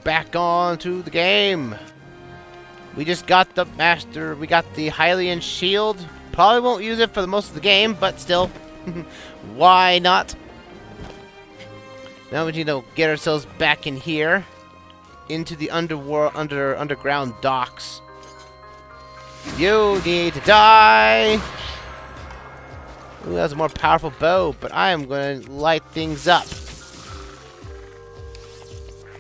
Back on to the game. We just got the master. We got the Hylian shield. Probably won't use it for the most of the game, but still, why not? Now we need to get ourselves back in here, into the underground docks. You need to die. Ooh, that's a more powerful bow, but I am going to light things up.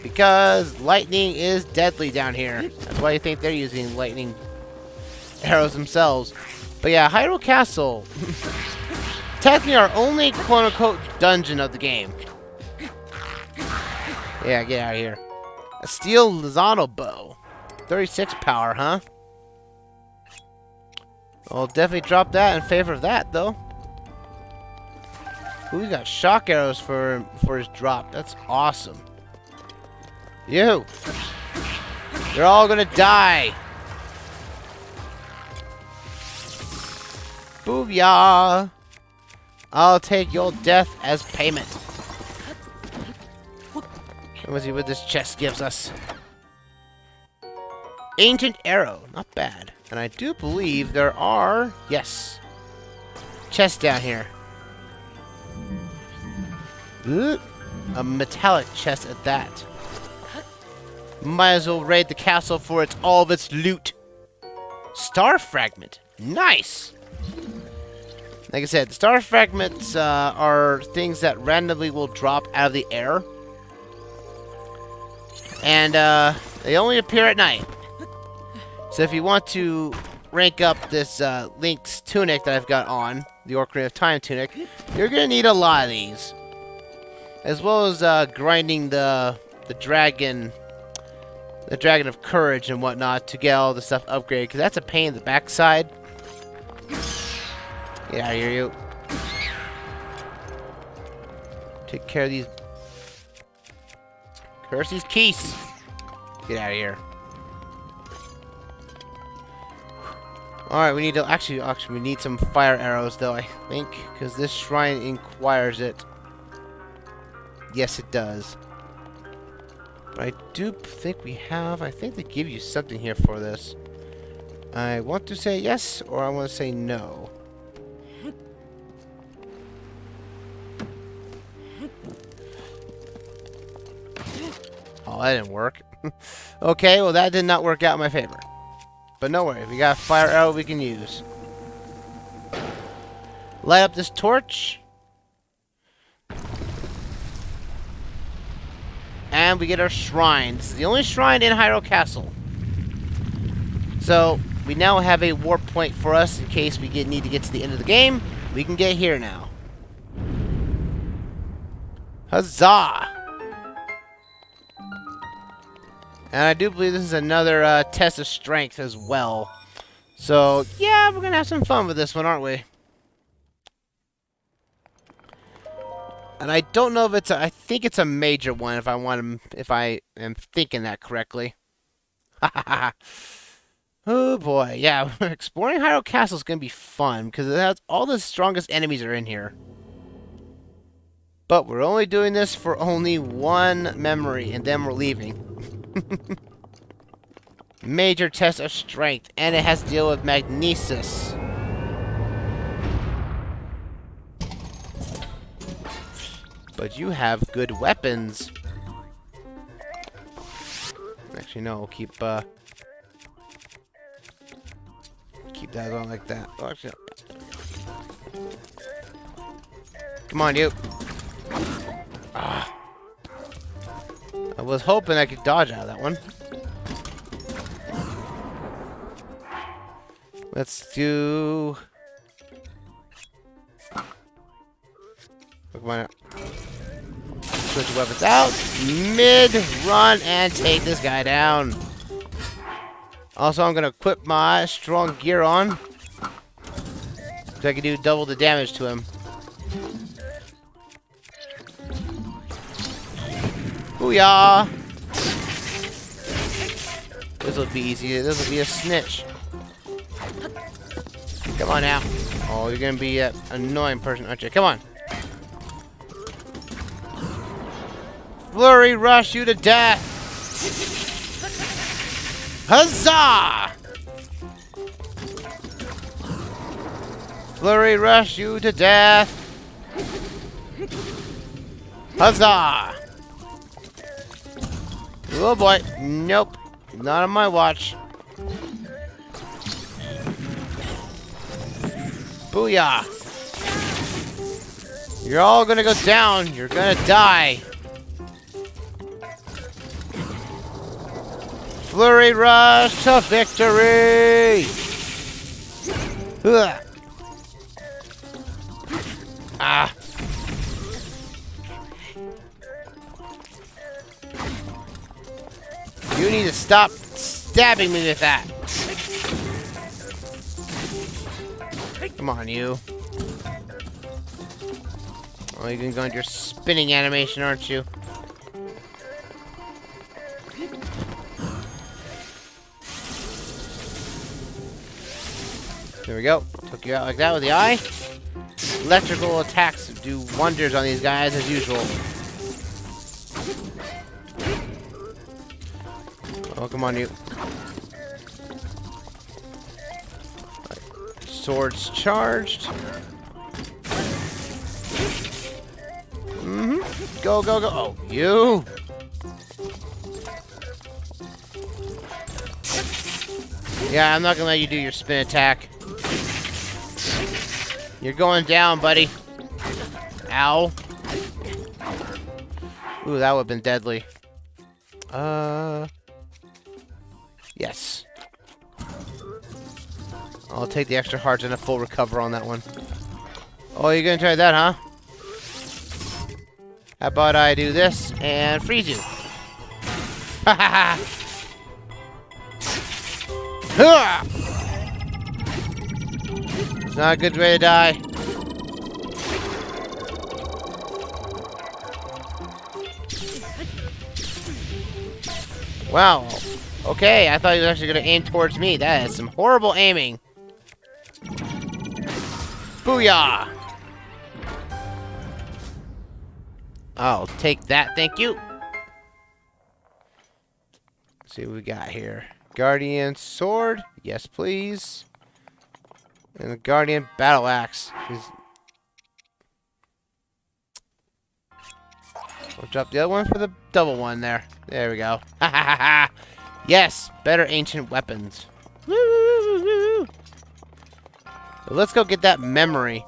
Because lightning is deadly down here. That's why you think they're using lightning arrows themselves. But yeah, Hyrule Castle. Technically our only quote-unquote dungeon of the game. Yeah, get out of here. A steel Lizano bow. 36 power, huh? I'll definitely drop that in favor of that, though. Ooh, we got shock arrows for his drop. That's awesome. You! You're all gonna die! Booyah! I'll take your death as payment. Let's see what this chest gives us. Ancient arrow. Not bad. And I do believe there are... Yes. Chests down here. Ooh, a metallic chest at that. Might as well raid the castle for all of its loot. Star fragment. Nice! Like I said, the star fragments are things that randomly will drop out of the air. And they only appear at night. So if you want to rank up this Link's tunic that I've got on, the Ocarina of Time tunic, you're going to need a lot of these. As well as grinding the dragon of courage and whatnot to get all the stuff upgraded, because that's a pain in the backside. Get out of here, you. Take care of these. Curse these keys. Get out of here. Alright, we need to actually we need some fire arrows though, I think, because this shrine inquires it. Yes, it does. But I do think we have... I think they give you something here for this. I want to say yes, or I want to say no. Oh, that didn't work. Okay, well that did not work out in my favor. But no worry, we got a fire arrow we can use. Light up this torch. And we get our shrine. This is the only shrine in Hyrule Castle. So, we now have a warp point for us in case we need to get to the end of the game. We can get here now. Huzzah! And I do believe this is another test of strength as well. So, yeah, we're gonna have some fun with this one, aren't we? And I don't know if it's I think it's a major one if I am thinking that correctly. Oh boy, yeah, exploring Hyrule Castle is gonna be fun because it has all the strongest enemies are in here. But we're only doing this for only one memory, and then we're leaving. Major test of strength, and it has to deal with magnesis. But you have good weapons. Actually, no, we'll keep that on like that. Oh, actually, no. Come on, you. Ah. I was hoping I could dodge out of that one. Let's do... Come on. Switch the weapons out. Mid-run and take this guy down. Also, I'm going to equip my strong gear on. So I can do double the damage to him. Booyah! This will be easy. This will be a snitch. Come on now. Oh, you're going to be an annoying person, aren't you? Come on. Flurry rush you to death! Huzzah! Flurry rush you to death! Huzzah! Oh boy, nope, not on my watch. Booyah! You're all gonna go down. You're gonna die. Flurry rush to victory! Ugh. Ah. You need to stop stabbing me with that. Come on, you. Oh, you're gonna go into your spinning animation, aren't you? There we go. Took you out like that with the eye. Electrical attacks do wonders on these guys as usual. Oh, come on, you. Right. Swords charged. Go, go, go. Oh, you. Yeah, I'm not gonna let you do your spin attack. You're going down, buddy. Ow. Ooh, that would have been deadly. Yes. I'll take the extra hearts and a full recover on that one. Oh, you're gonna try that, huh? How about I do this and freeze you? Ha ha ha! It's not a good way to die. Wow. Okay, I thought he was actually going to aim towards me. That is some horrible aiming. Booyah! I'll take that, thank you. Let's see what we got here. Guardian sword. Yes, please. And the Guardian battle axe. We'll drop the other one for the double one there. There we go. Ha ha ha ha! Yes, better ancient weapons. Woo woo woo! Well, let's go get that memory,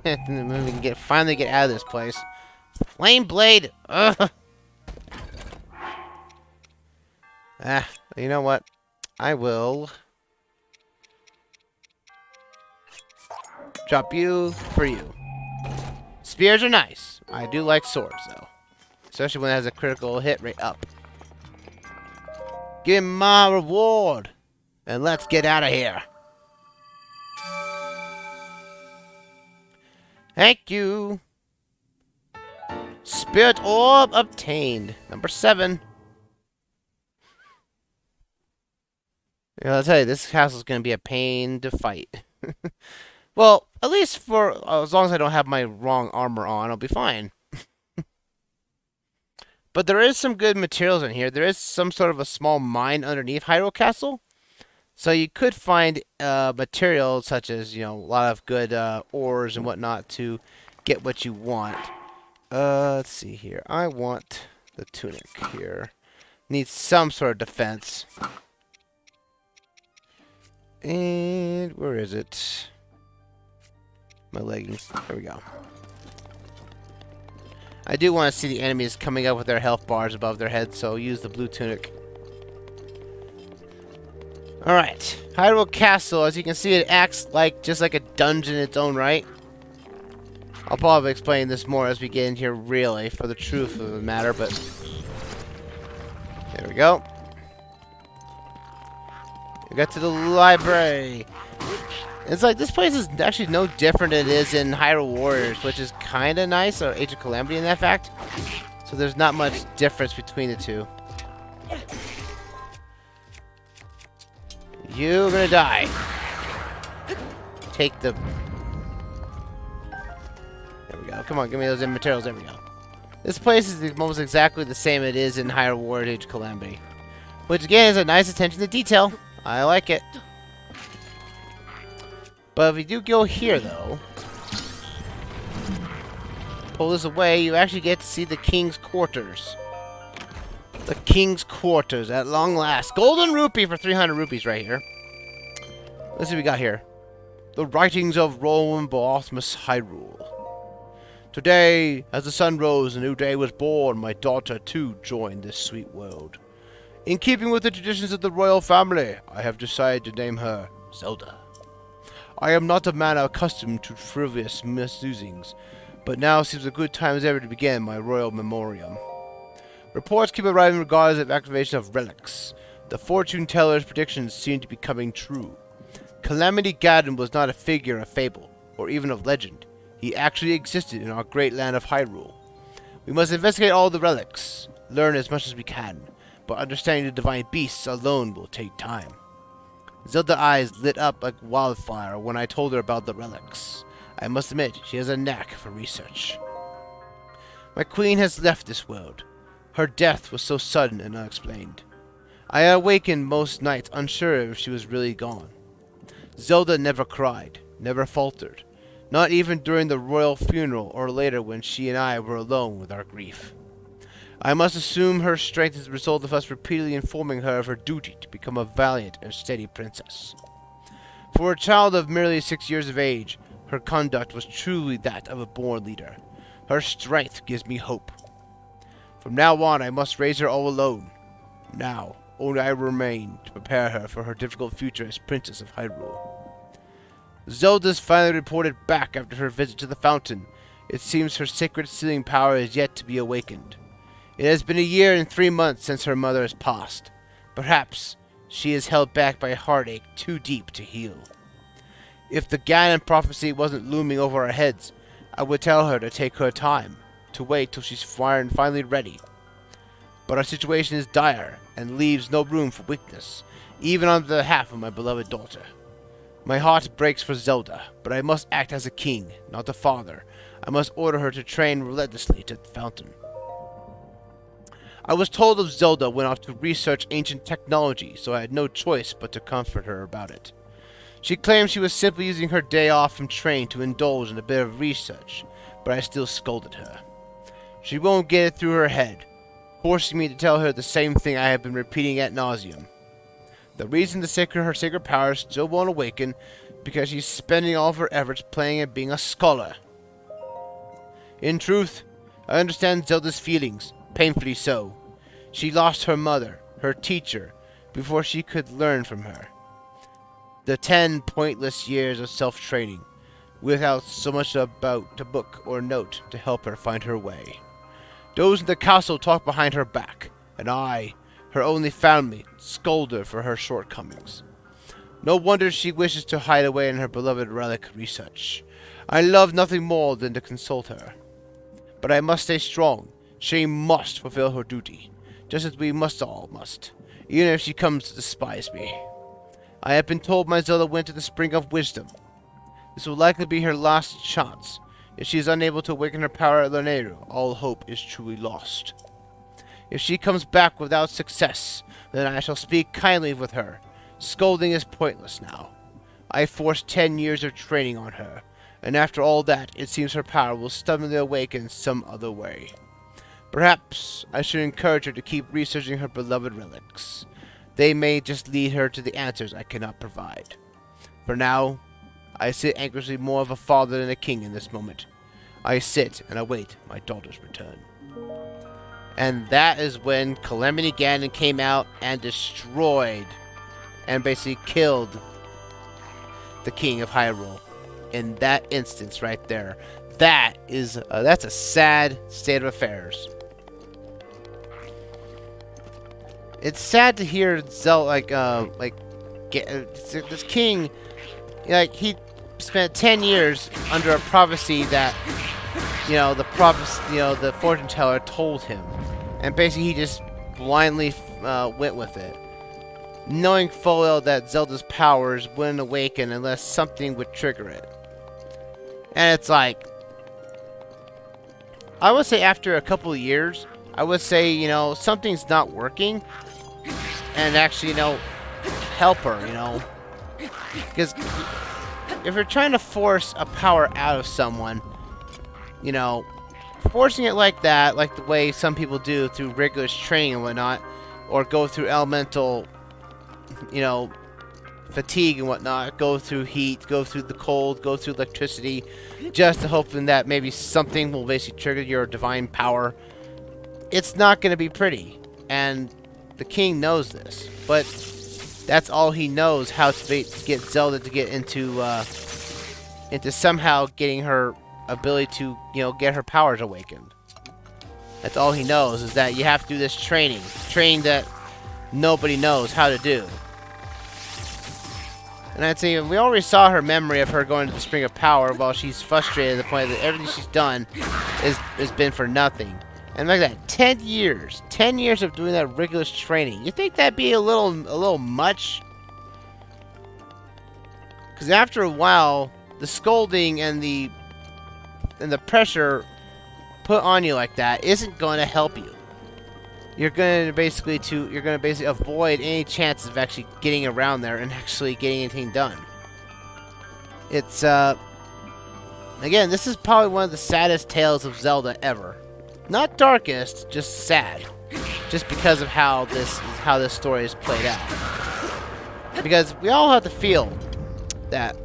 and then we can finally get out of this place. Flame blade. Ugh. Ah, you know what? I will drop you for you. Spears are nice. I do like swords, though. Especially when it has a critical hit rate up. Give me my reward. And let's get out of here. Thank you. Spirit orb obtained. Number 7. Yeah, I'll tell you, this castle's going to be a pain to fight. Well, at least for as long as I don't have my wrong armor on, I'll be fine. But there is some good materials in here. There is some sort of a small mine underneath Hyrule Castle. So you could find materials such as, you know, a lot of good ores and whatnot to get what you want. Let's see here. I want the tunic here. Needs some sort of defense. And where is it? My leggings. There we go. I do want to see the enemies coming up with their health bars above their heads, so I'll use the blue tunic. Alright. Hyrule Castle, as you can see, it acts like just like a dungeon in its own right. I'll probably explain this more as we get in here, really, for the truth of the matter, but there we go. We got to the library. It's like this place is actually no different than it is in Hyrule Warriors, which is kind of nice, or Age of Calamity in that fact. So there's not much difference between the two. You're gonna die. Take the... There we go. Come on, give me those materials. There we go. This place is almost exactly the same it is in Hyrule Calamity. Which again is a nice attention to detail. I like it. But if we do go here though, pull this away, you actually get to see the king's quarters. The king's quarters at long last. Golden rupee for 300 rupees right here. Let's see what we got here. The writings of Roland Bothmas Hyrule. Today, as the sun rose and a new day was born, my daughter too joined this sweet world. In keeping with the traditions of the royal family, I have decided to name her Zelda. I am not a man accustomed to frivolous misusings, but now seems a good time as ever to begin my royal memoriam. Reports keep arriving regarding the activation of relics. The fortune teller's predictions seem to be coming true. Calamity Ganon was not a figure of fable, or even of legend. He actually existed in our great land of Hyrule. We must investigate all the relics, learn as much as we can, but understanding the divine beasts alone will take time. Zelda's eyes lit up like wildfire when I told her about the relics. I must admit, she has a knack for research. My queen has left this world. Her death was so sudden and unexplained. I awakened most nights unsure if she was really gone. Zelda never cried, never faltered, not even during the royal funeral or later when she and I were alone with our grief. I must assume her strength is the result of us repeatedly informing her of her duty to become a valiant and steady princess. For a child of merely 6 years of age, her conduct was truly that of a born leader. Her strength gives me hope. From now on, I must raise her all alone. Now, only I remain to prepare her for her difficult future as Princess of Hyrule. Zelda's finally reported back after her visit to the fountain. It seems her sacred sealing power is yet to be awakened. It has been a year and 3 months since her mother has passed. Perhaps she is held back by a heartache too deep to heal. If the Ganon prophecy wasn't looming over our heads, I would tell her to take her time, to wait till she's finally ready. But our situation is dire and leaves no room for weakness, even on behalf of my beloved daughter. My heart breaks for Zelda, but I must act as a king, not a father. I must order her to train relentlessly to the fountain. I was told of Zelda went off to research ancient technology, so I had no choice but to comfort her about it. She claimed she was simply using her day off from training to indulge in a bit of research, but I still scolded her. She won't get it through her head, forcing me to tell her the same thing I have been repeating ad nauseum. The reason her sacred powers still won't awaken because she's spending all of her efforts playing at being a scholar. In truth, I understand Zelda's feelings, painfully so. She lost her mother, her teacher, before she could learn from her. The 10 pointless years of self-training, without so much about a book or note to help her find her way. Those in the castle talk behind her back, and I, her only family, scold her for her shortcomings. No wonder she wishes to hide away in her beloved relic research. I love nothing more than to consult her. But I must stay strong. She must fulfill her duty, just as we all must, even if she comes to despise me. I have been told my Zelda went to the Spring of Wisdom. This will likely be her last chance. If she is unable to awaken her power at Lanayru, all hope is truly lost. If she comes back without success, then I shall speak kindly with her. Scolding is pointless now. I forced 10 years of training on her, and after all that, it seems her power will stubbornly awaken some other way. Perhaps I should encourage her to keep researching her beloved relics. They may just lead her to the answers I cannot provide. For now, I sit anxiously more of a father than a king in this moment. I sit and await my daughter's return. And that is when Calamity Ganon came out and destroyed and basically killed the King of Hyrule. In that instance right there. That's a sad state of affairs. It's sad to hear Zelda, this king, he spent 10 years under a prophecy that, the fortune teller told him. And basically he just blindly went with it. Knowing full well that Zelda's powers wouldn't awaken unless something would trigger it. And it's like, I would say after a couple of years, I would say, you know, something's not working. And actually, you know, help her, you know. Because if you're trying to force a power out of someone, you know, forcing it like that, like the way some people do through rigorous training and whatnot, or go through elemental, you know, fatigue and whatnot, go through heat, go through the cold, go through electricity, just to hoping that maybe something will basically trigger your divine power. It's not going to be pretty, and the king knows this, but that's all he knows, how to get Zelda to get into somehow getting her ability to, you know, get her powers awakened. That's all he knows, is that you have to do this training that nobody knows how to do. And I'd say we already saw her memory of her going to the Spring of Power while she's frustrated to the point that everything she's done has been for nothing. And like that, 10 years of doing that rigorous training. You think that'd be a little much? Because after a while, the scolding and the pressure put on you like that isn't going to help you. You're going to basically avoid any chances of actually getting around there and actually getting anything done. It's again, this is probably one of the saddest tales of Zelda ever. Not darkest, just sad. Just because of how this story is played out. Because we all have to feel that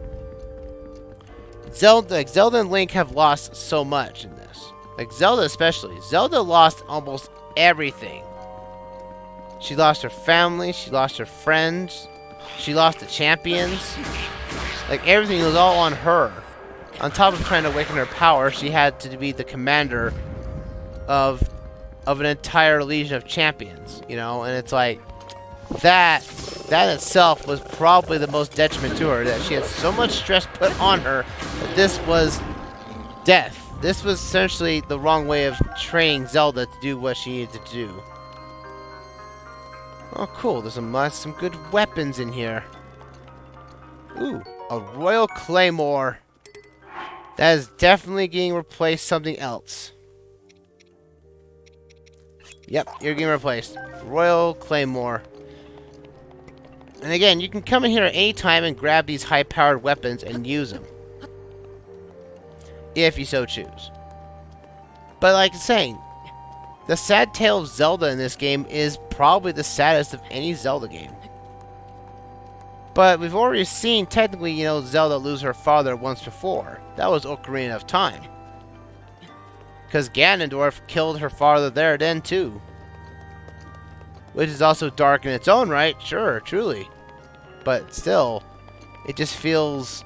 Zelda and Link have lost so much in this. Like Zelda especially. Zelda lost almost everything. She lost her family, she lost her friends, she lost the champions. Like everything was all on her. On top of trying to awaken her power, she had to be the commander of an entire legion of champions, you know, and it's like that itself was probably the most detriment to her, that she had so much stress put on her that this was death. This was essentially the wrong way of training Zelda to do what she needed to do. Oh, cool. There's some good weapons in here. Ooh, a Royal Claymore. That is definitely getting replaced something else. Yep, you're getting replaced. Royal Claymore. And again, you can come in here at any time and grab these high-powered weapons and use them. If you so choose. But like I was saying, the sad tale of Zelda in this game is probably the saddest of any Zelda game. But we've already seen, technically, you know, Zelda lose her father once before. That was Ocarina of Time. Because Ganondorf killed her father there then too. Which is also dark in its own right, sure, truly. But still, it just feels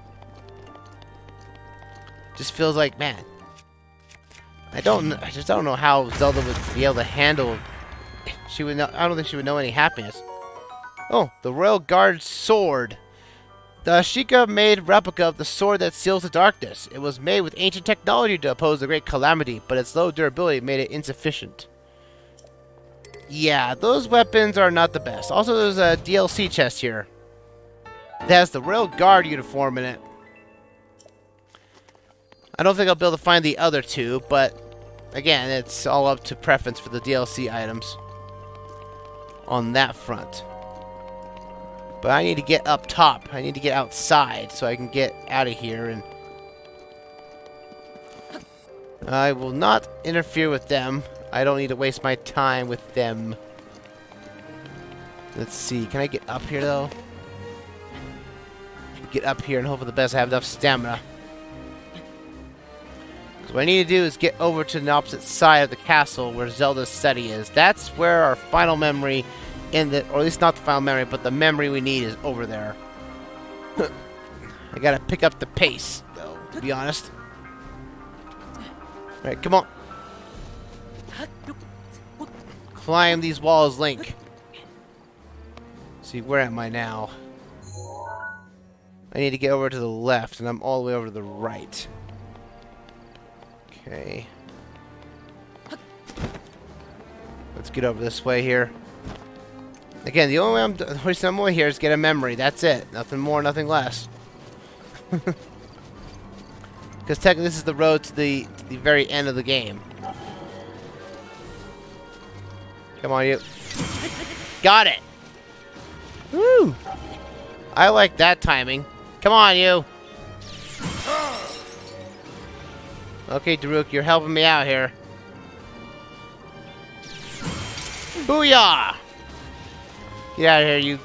like, man, I just don't know how Zelda would be able to handle. I don't think she would know any happiness. Oh, the Royal Guard sword. The Sheikah made replica of the sword that seals the darkness. It was made with ancient technology to oppose the great calamity, but its low durability made it insufficient. Yeah, those weapons are not the best. Also, there's a DLC chest here. It has the Royal Guard uniform in it. I don't think I'll be able to find the other two, but again, it's all up to preference for the DLC items on that front. But I need to get up top. I need to get outside so I can get out of here, and I will not interfere with them. I don't need to waste my time with them. Let's see. Can I get up here, though? Get up here and hope for the best I have enough stamina. So what I need to do is get over to the opposite side of the castle where Zelda's study is. That's where our final memory or at least not the final memory, but the memory we need is over there. I gotta pick up the pace, though, to be honest. Alright, come on. Climb these walls, Link. See, where am I now? I need to get over to the left, and I'm all the way over to the right. Okay. Let's get over this way here. Again, the only reason I'm over here is get a memory. That's it. Nothing more, nothing less. Because technically this is the road to the very end of the game. Come on, you. Got it. Woo! I like that timing. Come on, you. Okay, Daruk, you're helping me out here. Booyah! Get out of here, you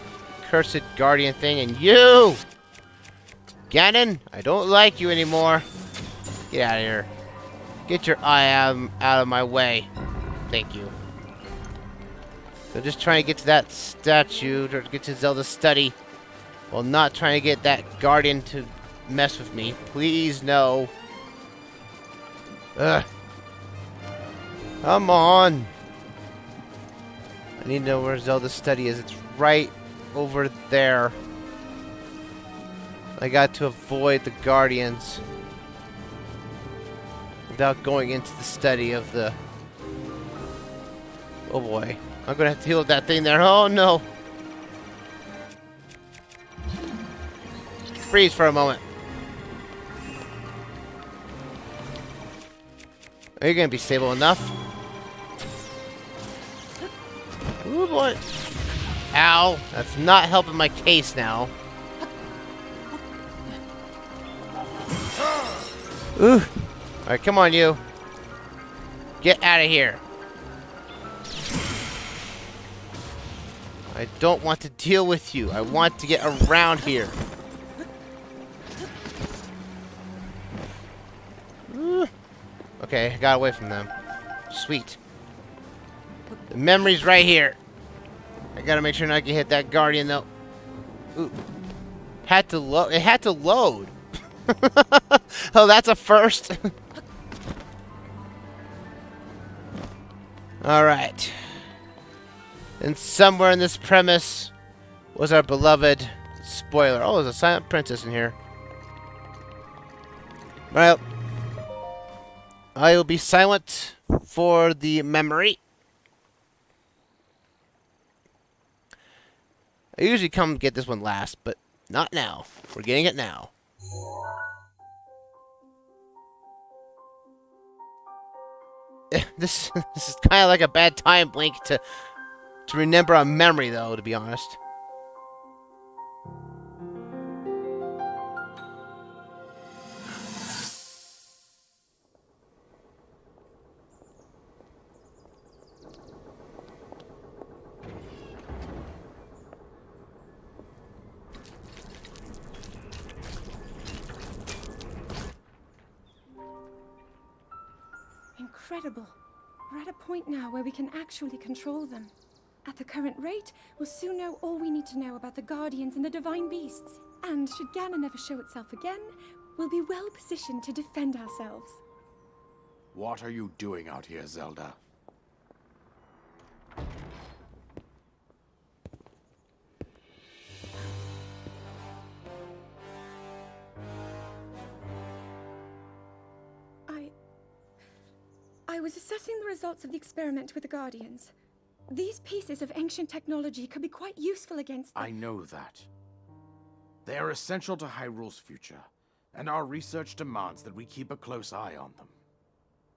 cursed guardian thing. And you! Ganon, I don't like you anymore. Get out of here. Get your eye out of my way. Thank you. So just trying to get to that statue, to get to Zelda's study, while not trying to get that guardian to mess with me. Please, no. Ugh. Come on. I need to know where Zelda's study is. It's right over there. I got to avoid the guardians without going into the study of the... Oh boy. I'm gonna have to deal with that thing there. Oh no. Freeze for a moment. Are you gonna be stable enough? Ooh boy. Ow. That's not helping my case now. Ooh. Alright, come on, you. Get out of here. I don't want to deal with you. I want to get around here. Ooh. Okay, I got away from them. Sweet. The memory's right here. I gotta make sure not to hit that guardian, though. Ooh. Had to load. It had to load. Oh, that's a first. Alright. And somewhere in this premise was our beloved spoiler. Oh, there's a silent princess in here. Well, I will be silent for the memory. I usually come get this one last, but not now. We're getting it now. This is kind of like a bad time blink to remember a memory, though, to be honest. Incredible. We're at a point now where we can actually control them. At the current rate, we'll soon know all we need to know about the Guardians and the Divine Beasts. And should Ganon ever show itself again, we'll be well positioned to defend ourselves. What are you doing out here, Zelda? I was assessing the results of the experiment with the Guardians. These pieces of ancient technology could be quite useful against them. I know that. They are essential to Hyrule's future, and our research demands that we keep a close eye on them.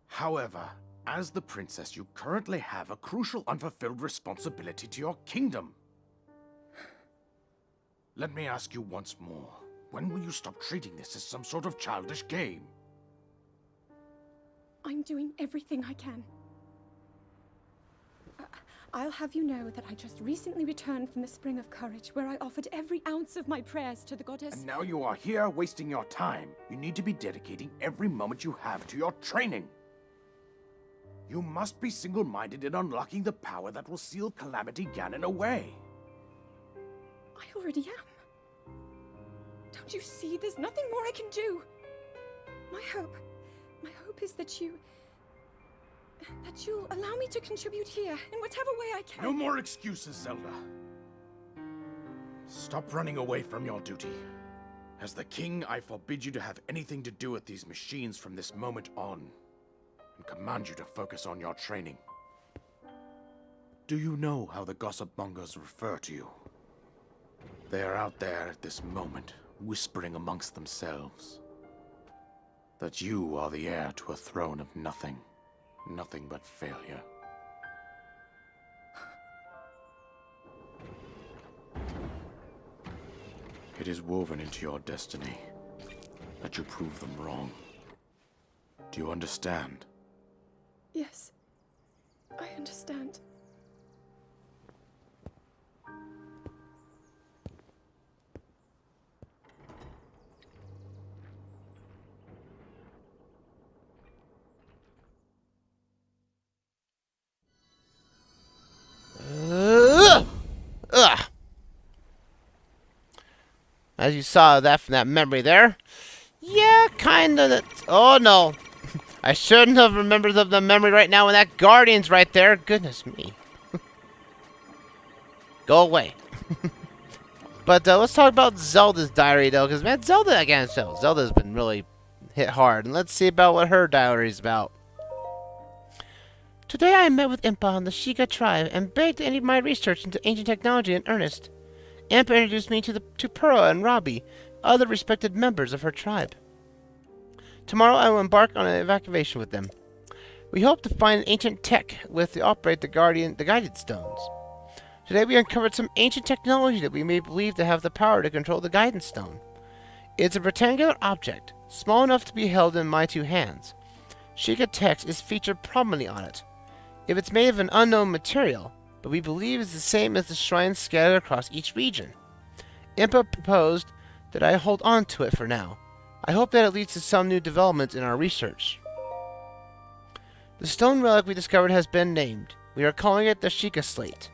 However, as the princess, you currently have a crucial unfulfilled responsibility to your kingdom. Let me ask you once more, when will you stop treating this as some sort of childish game? I'm doing everything I can. I'll have you know that I just recently returned from the Spring of Courage, where I offered every ounce of my prayers to the goddess. And now you are here wasting your time. You need to be dedicating every moment you have to your training. You must be single-minded in unlocking the power that will seal Calamity Ganon away. I already am. Don't you see? There's nothing more I can do. My hope is that you'll allow me to contribute here in whatever way I can. No more excuses, Zelda. Stop running away from your duty. As the king, I forbid you to have anything to do with these machines from this moment on, and command you to focus on your training. Do you know how the gossip mongers refer to you? They are out there at this moment, whispering amongst themselves that you are the heir to a throne of nothing but failure. It is woven into your destiny that you prove them wrong. Do you understand? Yes, I understand. Ugh. Ugh. As you saw that from that memory there. Yeah, kinda. Oh no. I shouldn't have remembered the memory right now when that Guardian's right there. Goodness me. Go away. But let's talk about Zelda's diary, though, because, man, Zelda's been really hit hard. And let's see about what her diary's about. Today I met with Impa and the Sheikah tribe and begged any of my research into ancient technology in earnest. Impa introduced me to Pura and Robbie, other respected members of her tribe. Tomorrow I will embark on an evacuation with them. We hope to find an ancient tech with to operate the guided stones. Today we uncovered some ancient technology that we may believe to have the power to control the guidance stone. It's a rectangular object, small enough to be held in my two hands. Sheikah text is featured prominently on it. If it's made of an unknown material, but we believe it's the same as the shrines scattered across each region. Impa proposed that I hold on to it for now. I hope that it leads to some new developments in our research. The stone relic we discovered has been named. We are calling it the Sheikah Slate.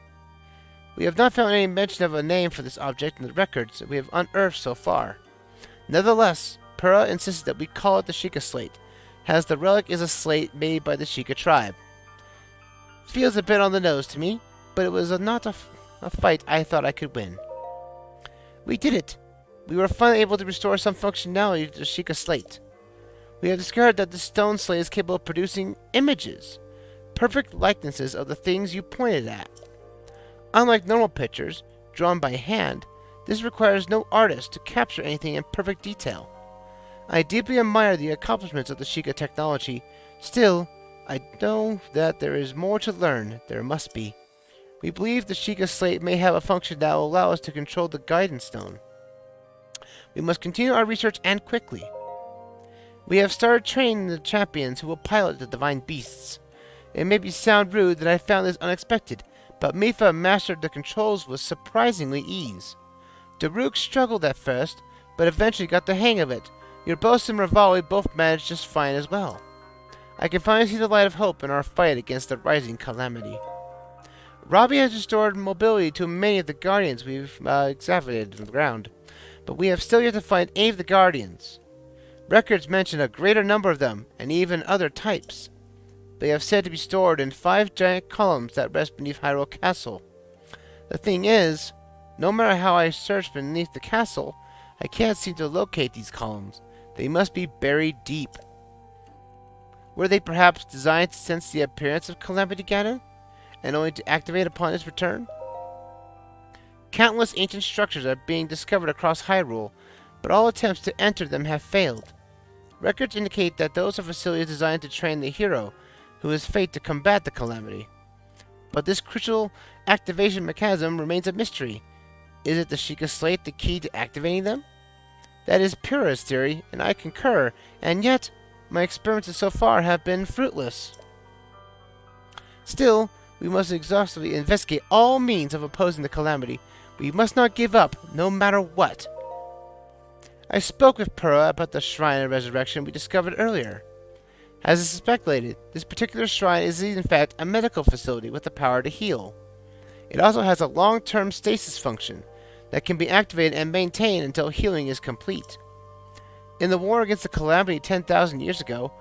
We have not found any mention of a name for this object in the records that we have unearthed so far. Nevertheless, Pura insisted that we call it the Sheikah Slate, as the relic is a slate made by the Sheikah tribe. Feels a bit on the nose to me, but it was not a fight I thought I could win. We did it! We were finally able to restore some functionality to the Sheikah Slate. We have discovered that the stone slate is capable of producing images, perfect likenesses of the things you pointed at. Unlike normal pictures, drawn by hand, this requires no artist to capture anything in perfect detail. I deeply admire the accomplishments of the Sheikah technology. Still, I know that there is more to learn. There must be. We believe the Sheikah Slate may have a function that will allow us to control the guidance stone. We must continue our research and quickly. We have started training the champions who will pilot the divine beasts. It may sound rude that I found this unexpected, but Mipha mastered the controls with surprisingly ease. Daruk struggled at first, but eventually got the hang of it. Your boss and Rivali both managed just fine as well. I can finally see the light of hope in our fight against the rising calamity. Robbie has restored mobility to many of the Guardians we've excavated from the ground, but we have still yet to find any of the Guardians. Records mention a greater number of them, and even other types. They have said to be stored in 5 giant columns that rest beneath Hyrule Castle. The thing is, no matter how I search beneath the castle, I can't seem to locate these columns. They must be buried deep. Were they perhaps designed to sense the appearance of Calamity Ganon, and only to activate upon its return? Countless ancient structures are being discovered across Hyrule, but all attempts to enter them have failed. Records indicate that those are facilities designed to train the hero, who is fate to combat the calamity. But this crucial activation mechanism remains a mystery. Is it the Sheikah Slate the key to activating them? That is Pura's theory, and I concur, and yet my experiments so far have been fruitless. Still, we must exhaustively investigate all means of opposing the calamity. We must not give up, no matter what. I spoke with Pura about the Shrine of Resurrection we discovered earlier. As is speculated, this particular shrine is in fact a medical facility with the power to heal. It also has a long-term stasis function that can be activated and maintained until healing is complete. In the war against the calamity 10,000 years ago,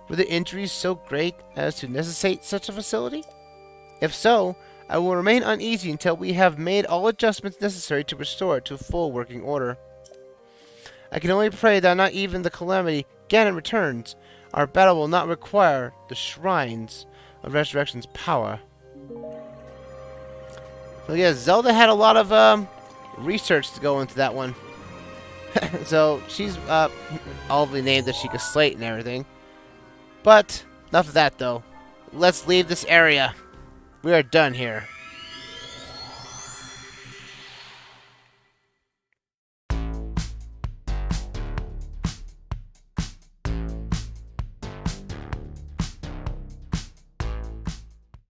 were the injuries so great as to necessitate such a facility? If so, I will remain uneasy until we have made all adjustments necessary to restore it to full working order. I can only pray that not even the calamity Ganon returns, our battle will not require the Shrines of Resurrection's power. So yeah, Zelda had a lot of research to go into that one. So she's all named the Sheikah Slate and everything. But enough of that though. Let's leave this area. We are done here.